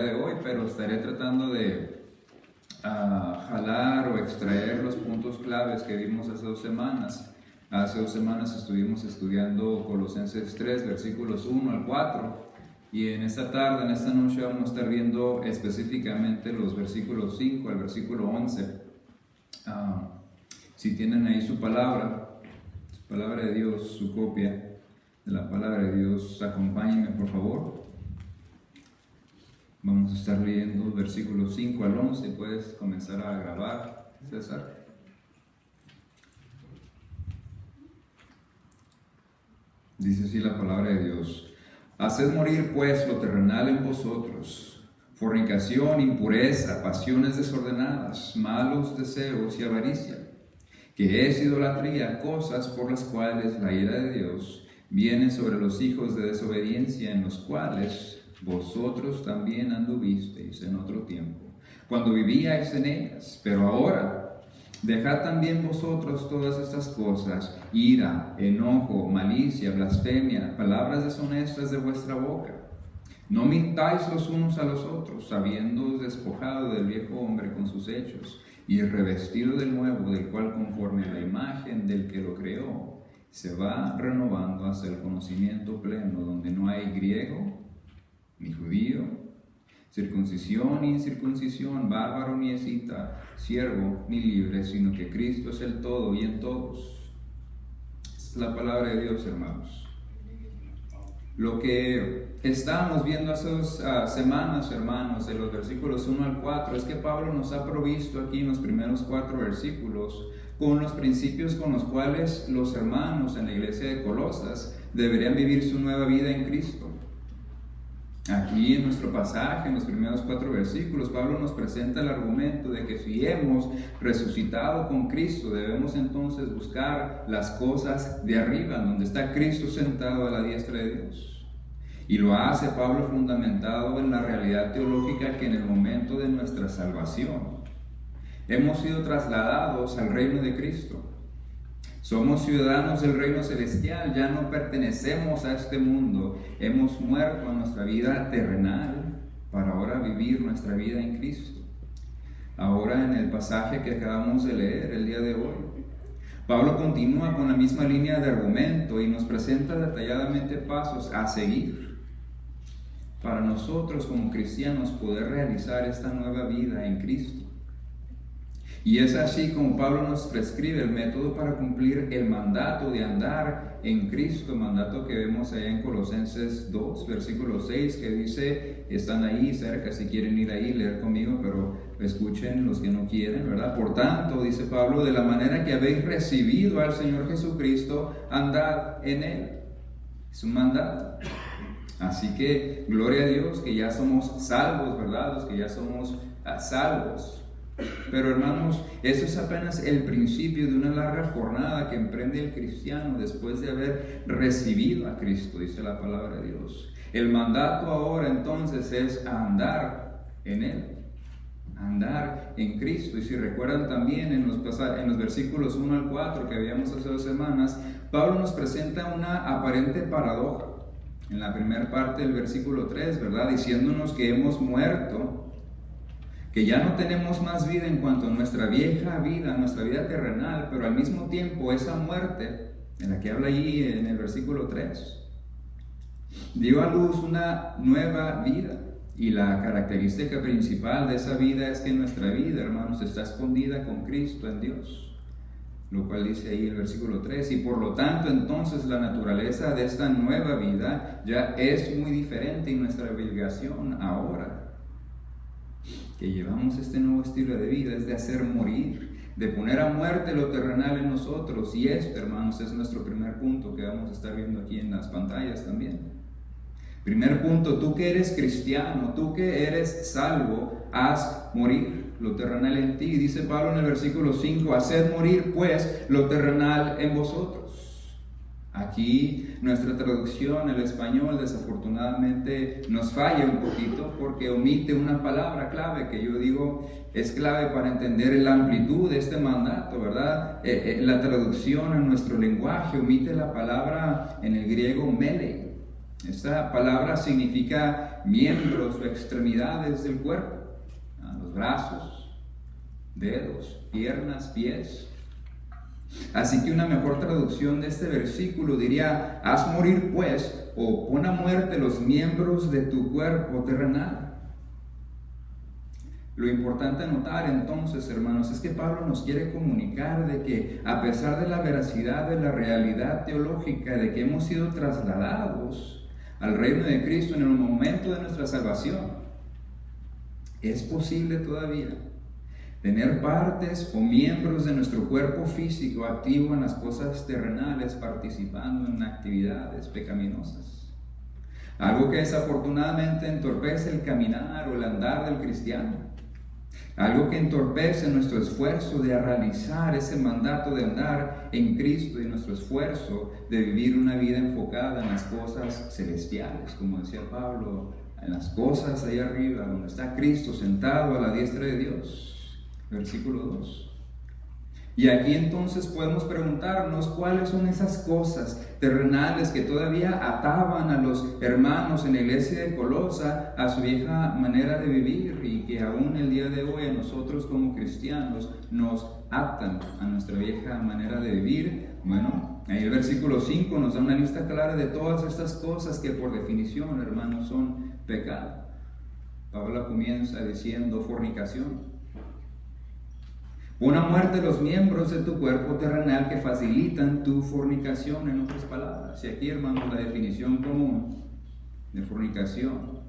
de hoy, pero estaré tratando de jalar o extraer los puntos claves que vimos hace 2 semanas. Hace 2 semanas estuvimos estudiando Colosenses 3, versículos 1 al 4, y en esta tarde, en esta noche, vamos a estar viendo específicamente los versículos 5 al versículo 11. Si tienen ahí su palabra de Dios, su copia de la palabra de Dios, acompáñenme por favor. Vamos a estar leyendo versículos 5 al 11. Puedes comenzar a grabar, César. Dice así la palabra de Dios: haced morir pues lo terrenal en vosotros: fornicación, impureza, pasiones desordenadas, malos deseos y avaricia, que es idolatría, cosas por las cuales la ira de Dios viene sobre los hijos de desobediencia, en los cuales vosotros también anduvisteis en otro tiempo, cuando vivíais en ellas. Pero ahora dejad también vosotros todas estas cosas: ira, enojo, malicia, blasfemia, palabras deshonestas de vuestra boca. No mintáis los unos a los otros, habiéndoos despojado del viejo hombre con sus hechos, y revestido del nuevo, del cual, conforme a la imagen del que lo creó, se va renovando hasta el conocimiento pleno, donde no hay griego ni judío, circuncisión ni incircuncisión, bárbaro ni escita, siervo ni libre, sino que Cristo es el todo y en todos. Es la palabra de Dios, hermanos. Lo que estábamos viendo hace 2 semanas, hermanos, de los versículos 1 al 4, es que Pablo nos ha provisto aquí en los primeros 4 versículos con los principios con los cuales los hermanos en la iglesia de Colosas deberían vivir su nueva vida en Cristo. Aquí en nuestro pasaje, en los primeros 4 versículos, Pablo nos presenta el argumento de que si hemos resucitado con Cristo, debemos entonces buscar las cosas de arriba, donde está Cristo sentado a la diestra de Dios. Y lo hace Pablo fundamentado en la realidad teológica que en el momento de nuestra salvación hemos sido trasladados al reino de Cristo. Somos ciudadanos del reino celestial, ya no pertenecemos a este mundo. Hemos muerto a nuestra vida terrenal para ahora vivir nuestra vida en Cristo. Ahora, en el pasaje que acabamos de leer el día de hoy, Pablo continúa con la misma línea de argumento y nos presenta detalladamente pasos a seguir para nosotros como cristianos poder realizar esta nueva vida en Cristo. Y es así como Pablo nos prescribe el método para cumplir el mandato de andar en Cristo, mandato que vemos allá en Colosenses 2, versículo 6, que dice, están ahí cerca si quieren ir ahí, leer conmigo, pero escuchen los que no quieren, ¿verdad? Por tanto, dice Pablo, de la manera que habéis recibido al Señor Jesucristo, andad en Él. Es un mandato. Así que, gloria a Dios que ya somos salvos, ¿verdad? Los que ya somos salvos. Pero hermanos, eso es apenas el principio de una larga jornada que emprende el cristiano después de haber recibido a Cristo, dice la palabra de Dios. El mandato ahora entonces es andar en Él, andar en Cristo. Y si recuerdan también en los versículos 1 al 4 que habíamos hace 2 semanas, Pablo nos presenta una aparente paradoja en la primera parte del versículo 3, ¿verdad? Diciéndonos que hemos muerto, que ya no tenemos más vida en cuanto a nuestra vieja vida, nuestra vida terrenal, pero al mismo tiempo esa muerte, en la que habla allí en el versículo 3, dio a luz una nueva vida. Y la característica principal de esa vida es que nuestra vida, hermanos, está escondida con Cristo en Dios, lo cual dice ahí el versículo 3, y por lo tanto entonces la naturaleza de esta nueva vida ya es muy diferente, y nuestra obligación ahora que llevamos este nuevo estilo de vida es de hacer morir, de poner a muerte lo terrenal en nosotros. Y este, hermanos, es nuestro primer punto que vamos a estar viendo aquí en las pantallas también. Primer punto: tú que eres cristiano, tú que eres salvo, haz morir lo terrenal en ti. Dice Pablo en el versículo 5, haced morir pues lo terrenal en vosotros. Aquí nuestra traducción, el español, desafortunadamente nos falla un poquito porque omite una palabra clave que yo digo es clave para entender la amplitud de este mandato, ¿verdad? La traducción a nuestro lenguaje omite la palabra en el griego mele. Esta palabra significa miembros o extremidades del cuerpo, los brazos, dedos, piernas, pies. Así que una mejor traducción de este versículo diría: haz morir pues, o pon a muerte los miembros de tu cuerpo terrenal. Lo importante a notar entonces, hermanos, es que Pablo nos quiere comunicar de que a pesar de la veracidad de la realidad teológica de que hemos sido trasladados al reino de Cristo en el momento de nuestra salvación, es posible todavía tener partes o miembros de nuestro cuerpo físico activo en las cosas terrenales, participando en actividades pecaminosas. Algo que desafortunadamente entorpece el caminar o el andar del cristiano. Algo que entorpece nuestro esfuerzo de realizar ese mandato de andar en Cristo y nuestro esfuerzo de vivir una vida enfocada en las cosas celestiales, como decía Pablo, en las cosas ahí arriba, donde está Cristo sentado a la diestra de Dios. Versículo 2. Y aquí entonces podemos preguntarnos cuáles son esas cosas terrenales que todavía ataban a los hermanos en la iglesia de Colosa a su vieja manera de vivir y que aún el día de hoy a nosotros como cristianos nos atan a nuestra vieja manera de vivir. Bueno, ahí el versículo 5 nos da una lista clara de todas estas cosas que por definición, hermanos, son pecado. Pablo comienza diciendo fornicación. Pon a muerte los miembros de tu cuerpo terrenal que facilitan tu fornicación, en otras palabras. Y aquí, hermanos, la definición común de fornicación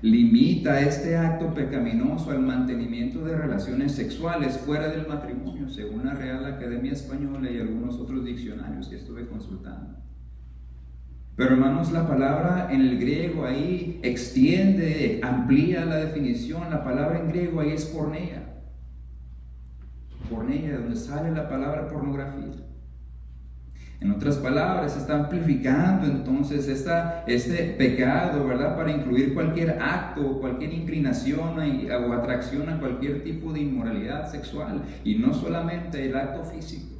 limita este acto pecaminoso al mantenimiento de relaciones sexuales fuera del matrimonio, según la Real Academia Española y algunos otros diccionarios que estuve consultando. Pero, hermanos, la palabra en el griego ahí extiende, amplía la definición. La palabra en griego ahí es porneia. Porneia, de donde sale la palabra pornografía. En otras palabras, se está amplificando entonces este pecado, ¿verdad? Para incluir cualquier acto, cualquier inclinación o atracción a cualquier tipo de inmoralidad sexual. Y no solamente el acto físico,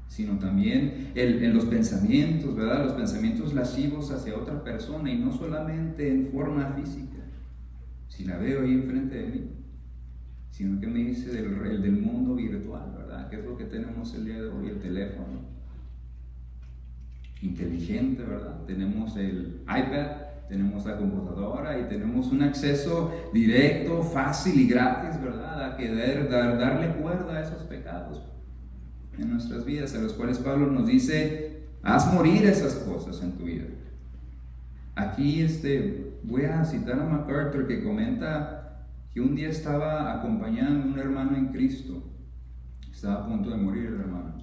sino también en los pensamientos, ¿verdad? Los pensamientos lascivos hacia otra persona, y no solamente en forma física. Si la veo ahí enfrente de mí, sino que me dice del mundo virtual, ¿verdad? Que es lo que tenemos el día de hoy, el teléfono inteligente, ¿verdad? Tenemos el iPad, tenemos la computadora y tenemos un acceso directo, fácil y gratis, ¿verdad? A querer darle cuerda a esos pecados en nuestras vidas, a los cuales Pablo nos dice: haz morir esas cosas en tu vida. Aquí voy a citar a MacArthur, que comenta que un día estaba acompañando a un hermano en Cristo. Estaba a punto de morir el hermano.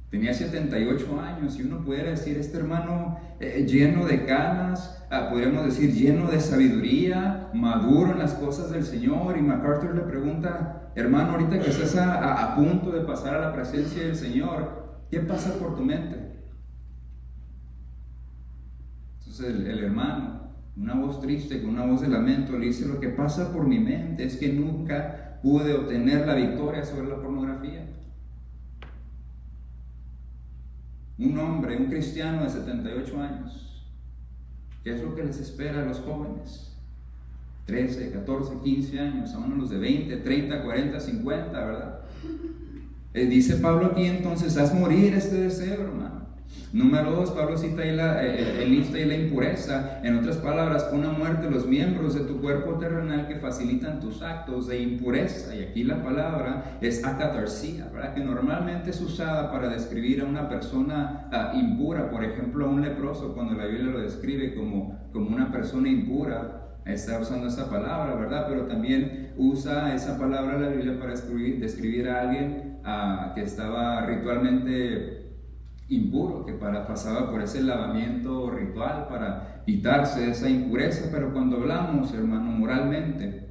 Tenía 78 años y uno pudiera decir, este hermano lleno de canas, podríamos decir lleno de sabiduría, maduro en las cosas del Señor. Y MacArthur le pregunta: hermano, ahorita que estás a punto de pasar a la presencia del Señor, ¿qué pasa por tu mente? Entonces el hermano, una voz triste, con una voz de lamento, le dice: lo que pasa por mi mente es que nunca pude obtener la victoria sobre la pornografía. Un hombre, un cristiano de 78 años, ¿qué es lo que les espera a los jóvenes? 13, 14, 15 años, a uno los de 20, 30, 40, 50, ¿verdad? Dice Pablo aquí entonces: haz morir este deseo, hermano. Número 2, Pablo cita ahí lista ahí la impureza. En otras palabras, pon a muerte los miembros de tu cuerpo terrenal que facilitan tus actos de impureza. Y aquí la palabra es akatarsia, ¿verdad? Que normalmente es usada para describir a una persona impura. Por ejemplo, a un leproso, cuando la Biblia lo describe como una persona impura, está usando esa palabra, ¿verdad? Pero también usa esa palabra la Biblia para describir a alguien que estaba ritualmente impuro, que pasaba por ese lavamiento ritual para quitarse esa impureza. Pero cuando hablamos, hermano, moralmente,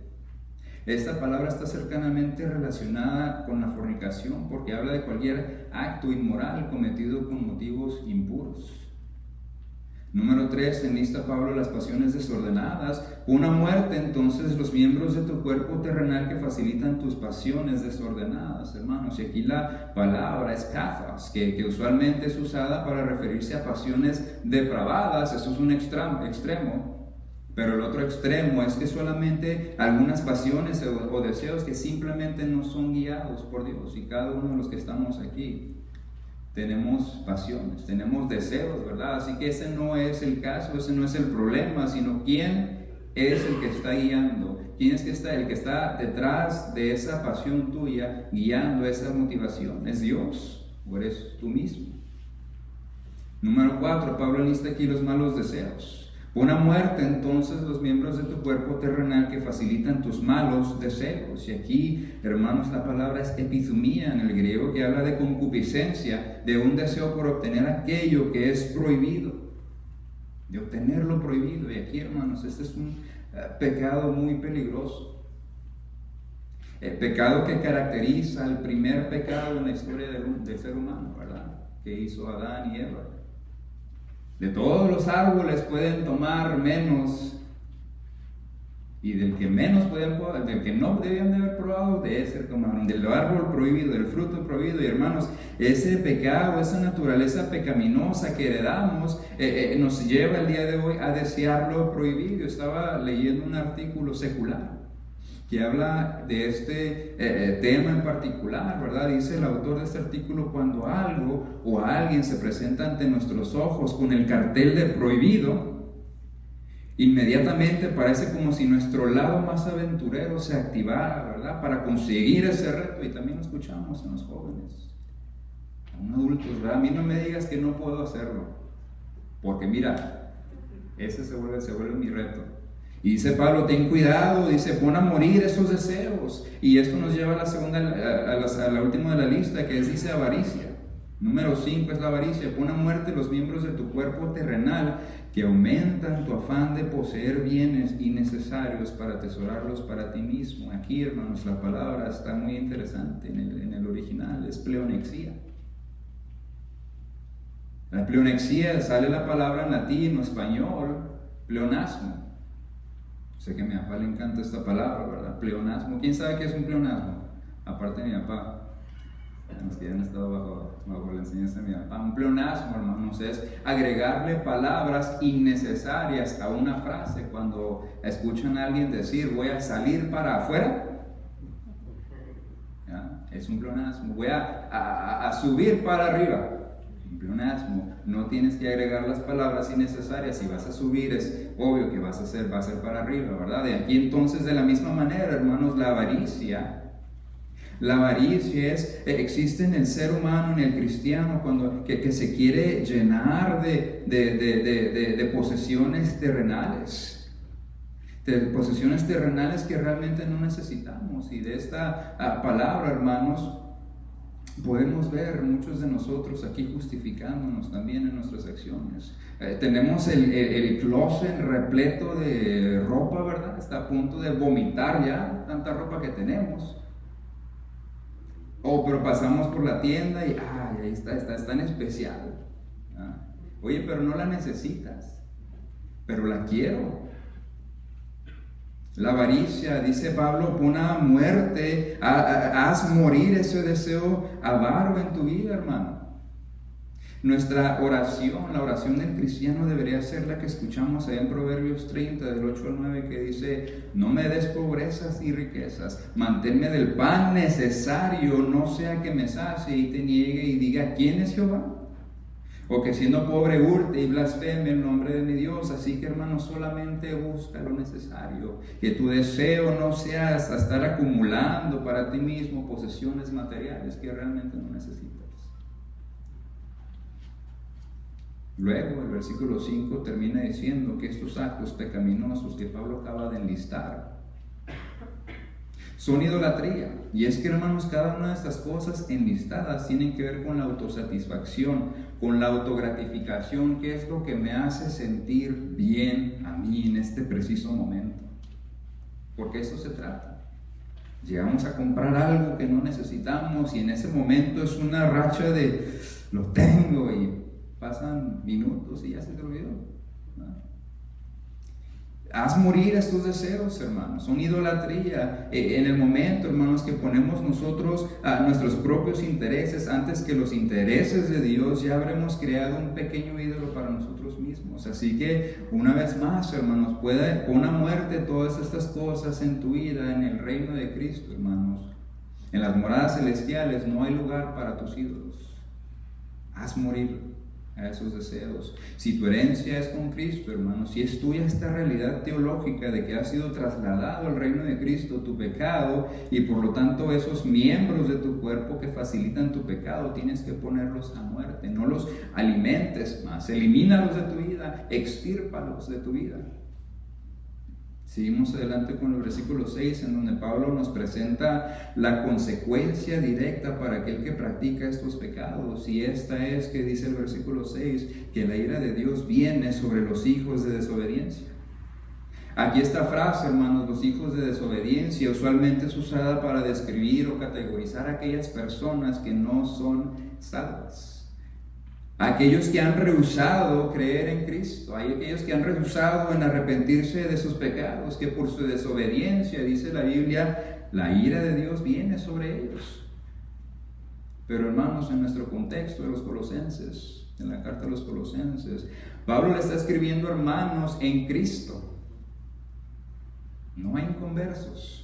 esta palabra está cercanamente relacionada con la fornicación, porque habla de cualquier acto inmoral cometido con motivos impuros. Número 3, enlista Pablo las pasiones desordenadas. Pon a muerte entonces los miembros de tu cuerpo terrenal que facilitan tus pasiones desordenadas, hermanos. Y aquí la palabra es kathos, que usualmente es usada para referirse a pasiones depravadas. Eso es un extremo. Pero el otro extremo es que solamente algunas pasiones o deseos que simplemente no son guiados por Dios. Y cada uno de los que estamos aquí tenemos pasiones, tenemos deseos, ¿verdad? Así que ese no es el caso, ese no es el problema, sino quién es el que está guiando, quién es el que está detrás de esa pasión tuya, guiando esa motivación. ¿Es Dios o eres tú mismo? Número 4, Pablo lista aquí los malos deseos. Pon a muerte entonces los miembros de tu cuerpo terrenal que facilitan tus malos deseos. Y aquí, hermanos, la palabra es epithumía en el griego, que habla de concupiscencia, de un deseo por obtener aquello que es prohibido, de obtener lo prohibido. Y aquí, hermanos, este es un pecado muy peligroso. El pecado que caracteriza el primer pecado en la historia del ser humano, ¿verdad? Que hizo Adán y Eva. De todos los árboles pueden tomar menos, y del que menos del que no debían de haber probado, de ese tomaron, del árbol prohibido, del fruto prohibido. Y hermanos, ese pecado, esa naturaleza pecaminosa que heredamos, nos lleva el día de hoy a desear lo prohibido. Estaba leyendo un artículo secular que habla de este tema en particular, ¿verdad? Dice el autor de este artículo: cuando algo o alguien se presenta ante nuestros ojos con el cartel de prohibido, inmediatamente parece como si nuestro lado más aventurero se activara, ¿verdad? Para conseguir ese reto. Y también lo escuchamos en los jóvenes, en adultos, ¿verdad? A mí no me digas que no puedo hacerlo, porque mira, ese se vuelve mi reto. Y dice Pablo: ten cuidado, dice, pon a morir esos deseos. Y esto nos lleva a la segunda, a la última de la lista, que es, dice, avaricia. Número 5 es la avaricia. Pon a muerte los miembros de tu cuerpo terrenal que aumentan tu afán de poseer bienes innecesarios para atesorarlos para ti mismo. Aquí, hermanos, la palabra está muy interesante en el original, es pleonexía. La pleonexía, sale la palabra en latín o español, pleonasmo. Sé que a mi papá le encanta esta palabra, ¿verdad? Pleonasmo. ¿Quién sabe qué es un pleonasmo? Aparte de mi papá, los que han estado bajo la enseñanza de mi papá. Un pleonasmo, hermanos, es agregarle palabras innecesarias a una frase. Cuando escuchan a alguien decir, voy a salir para afuera, ¿ya? Es un pleonasmo. Voy a subir para arriba. Un pleonasmo. No tienes que agregar las palabras innecesarias. Si vas a subir, es obvio que va a ser para arriba, ¿verdad? De aquí entonces, de la misma manera, hermanos, la avaricia existe en el ser humano, en el cristiano, que se quiere llenar de posesiones terrenales. De posesiones terrenales que realmente no necesitamos. Y de esta palabra, hermanos, podemos ver muchos de nosotros aquí justificándonos también en nuestras acciones. Tenemos el closet repleto de ropa, ¿verdad? Está a punto de vomitar ya tanta ropa que tenemos. Pero pasamos por la tienda y ahí está tan especial. Oye, pero no la necesitas, pero la quiero. La avaricia, dice Pablo, pon a muerte, haz morir ese deseo avaro en tu vida, hermano. Nuestra oración, la oración del cristiano, debería ser la que escuchamos ahí en Proverbios 30, del 8 al 9, que dice: no me des pobrezas y riquezas, manténme del pan necesario, no sea que me sacie y te niegue y diga, ¿quién es Jehová? O que siendo pobre hurte y blasfeme el nombre de mi Dios. Así que, hermano, solamente busca lo necesario. Que tu deseo no sea hasta estar acumulando para ti mismo posesiones materiales que realmente no necesitas. Luego, el versículo 5 termina diciendo que estos actos pecaminosos que Pablo acaba de enlistar son idolatría. Y es que, hermanos, cada una de estas cosas enlistadas tienen que ver con la autosatisfacción, con la autogratificación, que es lo que me hace sentir bien a mí en este preciso momento. Porque eso se trata. Llegamos a comprar algo que no necesitamos y en ese momento es una racha de lo tengo, y pasan minutos y ya se te olvidó, ¿no? Haz morir estos deseos, hermanos. Son idolatría. En el momento, hermanos, que ponemos nosotros a nuestros propios intereses antes que los intereses de Dios, ya habremos creado un pequeño ídolo para nosotros mismos. Así que, una vez más, hermanos, pon a muerte todas estas cosas en tu vida, en el reino de Cristo, hermanos. En las moradas celestiales no hay lugar para tus ídolos. Haz morir a esos deseos. Si tu herencia es con Cristo, hermano, si es tuya esta realidad teológica de que has sido trasladado al reino de Cristo, tu pecado, y por lo tanto esos miembros de tu cuerpo que facilitan tu pecado, tienes que ponerlos a muerte. No los alimentes más, elimínalos de tu vida, extírpalos de tu vida. Seguimos adelante con el versículo 6, en donde Pablo nos presenta la consecuencia directa para aquel que practica estos pecados. Y esta es, que dice el versículo 6, que la ira de Dios viene sobre los hijos de desobediencia. Aquí esta frase, hermanos, los hijos de desobediencia, usualmente es usada para describir o categorizar a aquellas personas que no son salvas. Aquellos que han rehusado creer en Cristo, hay aquellos que han rehusado en arrepentirse de sus pecados, que por su desobediencia, dice la Biblia, la ira de Dios viene sobre ellos. Pero hermanos, en nuestro contexto de los Colosenses, en la carta de los Colosenses, Pablo le está escribiendo hermanos en Cristo, no a inconversos.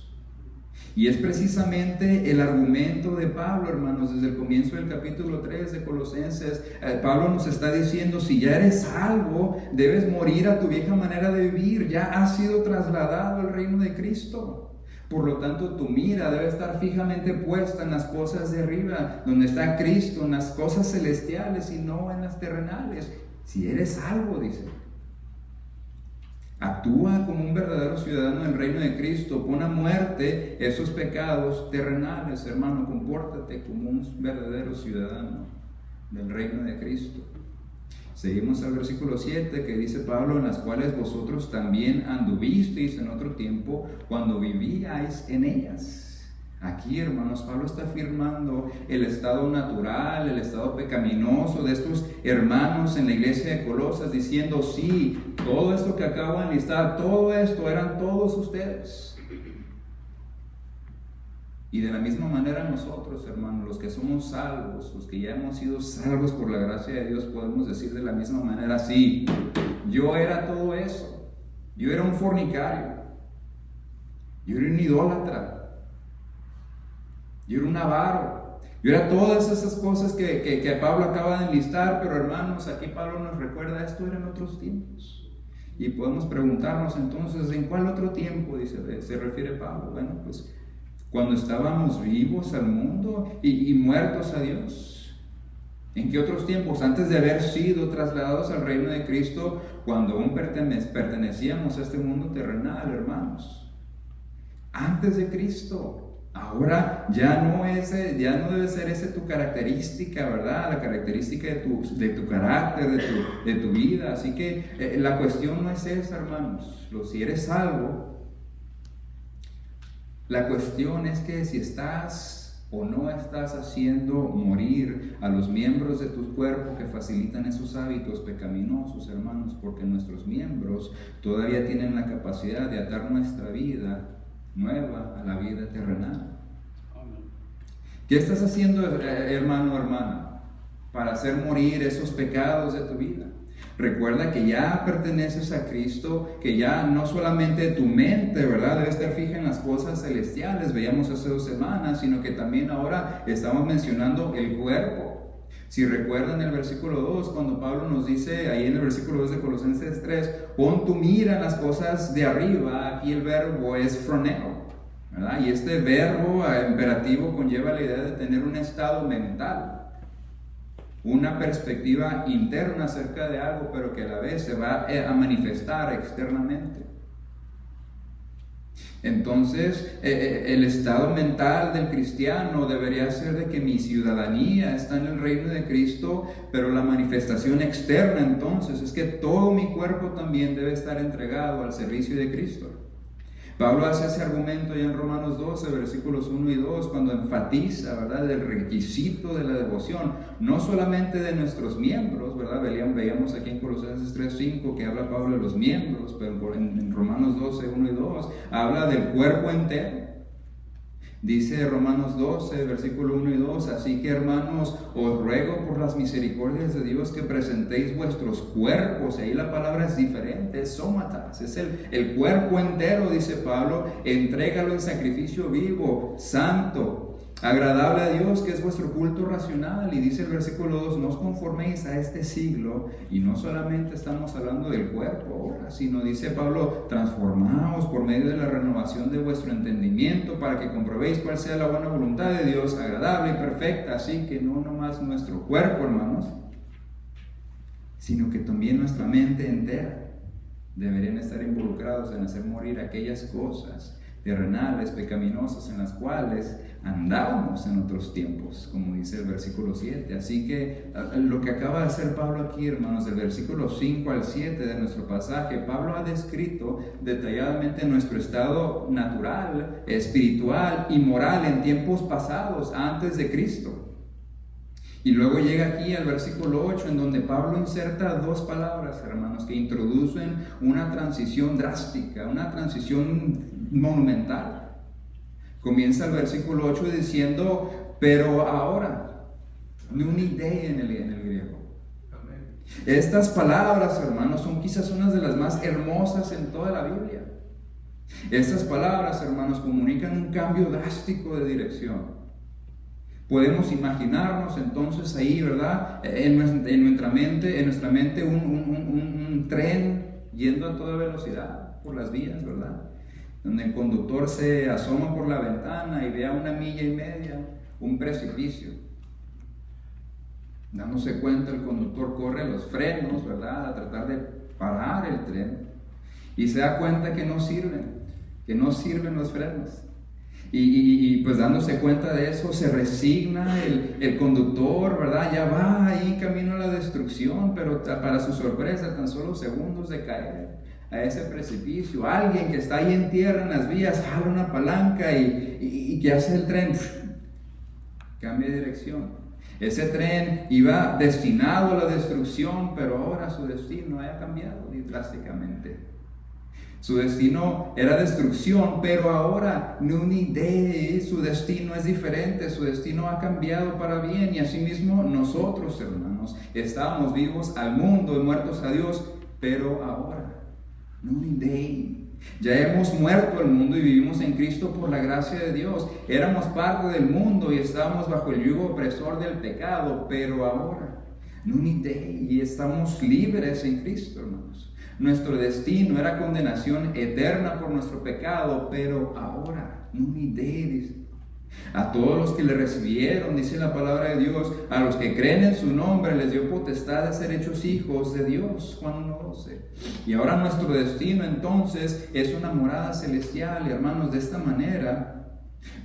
Y es precisamente el argumento de Pablo, hermanos, desde el comienzo del capítulo 3 de Colosenses. Pablo nos está diciendo, si ya eres salvo, debes morir a tu vieja manera de vivir, ya has sido trasladado al reino de Cristo. Por lo tanto, tu mira debe estar fijamente puesta en las cosas de arriba, donde está Cristo, en las cosas celestiales y no en las terrenales. Si eres salvo, dice. Actúa como un verdadero ciudadano del reino de Cristo, pon a muerte esos pecados terrenales, hermano, compórtate como un verdadero ciudadano del reino de Cristo. Seguimos al versículo 7 que dice Pablo, en las cuales vosotros también anduvisteis en otro tiempo cuando vivíais en ellas. Aquí, hermanos, Pablo está afirmando el estado natural, el estado pecaminoso de estos hermanos en la iglesia de Colosas, diciendo, sí, todo esto que acabo de enlistar, todo esto eran todos ustedes. Y de la misma manera nosotros, hermanos, los que somos salvos, los que ya hemos sido salvos por la gracia de Dios, podemos decir de la misma manera, sí, yo era todo eso, yo era un fornicario, yo era un idólatra, yo era un avaro, yo era todas esas cosas que Pablo acaba de enlistar, pero hermanos, aquí Pablo nos recuerda, esto era en otros tiempos. Y podemos preguntarnos entonces, ¿en cuál otro tiempo se refiere Pablo? Bueno, pues cuando estábamos vivos al mundo y muertos a Dios. ¿En qué otros tiempos? Antes de haber sido trasladados al reino de Cristo, cuando aún pertenecíamos a este mundo terrenal, hermanos. Antes de Cristo. Ahora ya no debe ser esa tu característica, ¿verdad? La característica de tu carácter, de tu vida. Así que la cuestión no es esa, hermanos. Si eres salvo, la cuestión es que si estás o no estás haciendo morir a los miembros de tu cuerpo que facilitan esos hábitos pecaminosos, hermanos, porque nuestros miembros todavía tienen la capacidad de atar nuestra vida nueva a la vida terrenal. ¿Qué estás haciendo, hermano, hermana, para hacer morir esos pecados de tu vida? Recuerda que ya perteneces a Cristo, que ya no solamente tu mente, ¿verdad?, debe estar fija en las cosas celestiales, veíamos hace 2 semanas, sino que también ahora estamos mencionando el cuerpo. Si recuerdan el versículo 2, cuando Pablo nos dice, ahí en el versículo 2 de Colosenses 3, pon tu mira en las cosas de arriba, aquí el verbo es phroneo, ¿verdad? Y este verbo imperativo conlleva la idea de tener un estado mental, una perspectiva interna acerca de algo, pero que a la vez se va a manifestar externamente. Entonces, el estado mental del cristiano debería ser de que mi ciudadanía está en el reino de Cristo, pero la manifestación externa entonces es que todo mi cuerpo también debe estar entregado al servicio de Cristo. Pablo hace ese argumento ya en Romanos 12, versículos 1 y 2, cuando enfatiza, ¿verdad?, el requisito de la devoción, no solamente de nuestros miembros, ¿verdad? Veíamos aquí en Colosenses 3:5 que habla Pablo de los miembros, pero en Romanos 12, 1 y 2, habla del cuerpo entero. Dice Romanos 12, versículo 1 y 2, así que hermanos, os ruego por las misericordias de Dios que presentéis vuestros cuerpos, y ahí la palabra es diferente, es sómatas, es el cuerpo entero, dice Pablo, entrégalo en sacrificio vivo, santo, agradable a Dios, que es vuestro culto racional. Y dice el versículo 2, no os conforméis a este siglo, y no solamente estamos hablando del cuerpo ahora, sino dice Pablo, transformaos por medio de la renovación de vuestro entendimiento, para que comprobéis cuál sea la buena voluntad de Dios, agradable y perfecta. Así que no nomás nuestro cuerpo, hermanos, sino que también nuestra mente entera deberían estar involucrados en hacer morir aquellas cosas terrenales, pecaminosas, en las cuales andábamos en otros tiempos, como dice el versículo 7. Así que lo que acaba de hacer Pablo aquí, hermanos, del versículo 5 al 7 de nuestro pasaje, Pablo ha descrito detalladamente nuestro estado natural, espiritual y moral en tiempos pasados, antes de Cristo. Y luego llega aquí al versículo 8, en donde Pablo inserta dos palabras, hermanos, que introducen una transición drástica, una transición monumental. Comienza el versículo 8 diciendo, pero ahora, neunidei en el griego. Estas palabras, hermanos, son quizás unas de las más hermosas en toda la Biblia. Estas palabras, hermanos, comunican un cambio drástico de dirección. Podemos imaginarnos entonces ahí, ¿verdad?, en nuestra mente un tren yendo a toda velocidad por las vías, ¿verdad?, donde el conductor se asoma por la ventana y ve a 1,5 millas un precipicio. Dándose cuenta, el conductor corre los frenos, ¿verdad?, a tratar de parar el tren, y se da cuenta que no sirven los frenos. Y pues dándose cuenta de eso, se resigna el conductor, ¿verdad? Ya va ahí camino a la destrucción, pero para su sorpresa, tan solo segundos de caer a ese precipicio, alguien que está ahí en tierra, en las vías, jala una palanca y que hace el tren, cambia de dirección. Ese tren iba destinado a la destrucción, pero ahora su destino ha cambiado drásticamente. Su destino era destrucción, pero ahora neunidei, su destino es diferente, su destino ha cambiado para bien. Y asimismo nosotros, hermanos, estábamos vivos al mundo y muertos a Dios, pero ahora neunidei, ya hemos muerto al mundo y vivimos en Cristo por la gracia de Dios. Éramos parte del mundo y estábamos bajo el yugo opresor del pecado, pero ahora neunidei, y estamos libres en Cristo, hermanos. Nuestro destino era condenación eterna por nuestro pecado, pero ahora, neunidei, dice, a todos los que le recibieron, dice la palabra de Dios, a los que creen en su nombre, les dio potestad de ser hechos hijos de Dios. Juan 1:12. Y ahora nuestro destino entonces es una morada celestial. Y hermanos, de esta manera,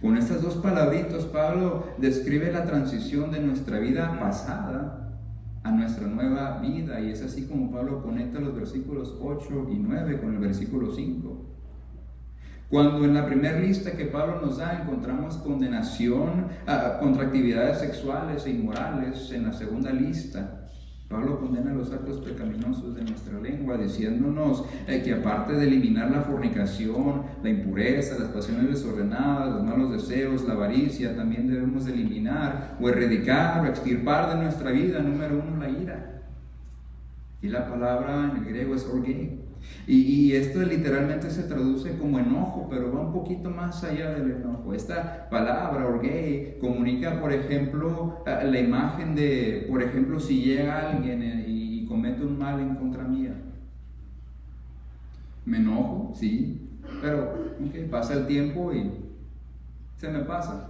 con estas dos palabritas, Pablo describe la transición de nuestra vida pasada a nuestra nueva vida, y es así como Pablo conecta los versículos 8 y 9 con el versículo 5. Cuando en la primera lista que Pablo nos da encontramos condenación contra actividades sexuales e inmorales, en la segunda lista Pablo condena los actos pecaminosos de nuestra lengua, diciéndonos que aparte de eliminar la fornicación, la impureza, las pasiones desordenadas, los malos deseos, la avaricia, también debemos de eliminar o erradicar o extirpar de nuestra vida, número 1, la ira. Y la palabra en el griego es orgei. Y esto literalmente se traduce como enojo, pero va un poquito más allá del enojo. Esta palabra, orgei, comunica, por ejemplo, la imagen de, por ejemplo, si llega alguien y comete un mal en contra mía. Me enojo, sí, pero pasa el tiempo y se me pasa.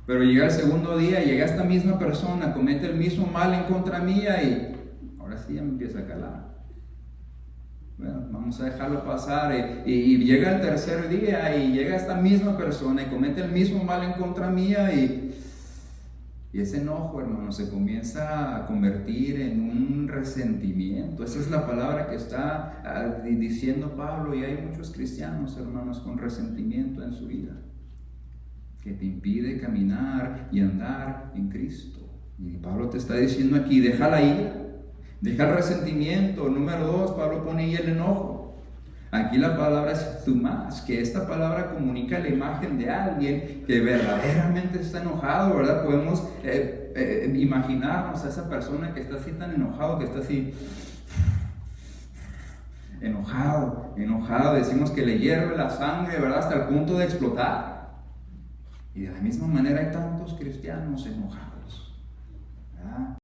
Pero llega el segundo día, llega esta misma persona, comete el mismo mal en contra mía y ahora sí ya me empieza a calar. Bueno, vamos a dejarlo pasar y llega el tercer día y llega esta misma persona y comete el mismo mal en contra mía y Y ese enojo, hermano, se comienza a convertir en un resentimiento. Esa es la palabra que está diciendo Pablo, y hay muchos cristianos, hermanos, con resentimiento en su vida, que te impide caminar y andar en Cristo. Y Pablo te está diciendo aquí, deja la ira, deja el resentimiento. Número 2, Pablo pone ahí el enojo. Aquí la palabra es thumás, que esta palabra comunica la imagen de alguien que verdaderamente está enojado, ¿verdad? Podemos imaginarnos a esa persona que está así tan enojado, que está así enojado, decimos que le hierve la sangre, ¿verdad? Hasta el punto de explotar. Y de la misma manera hay tantos cristianos enojados.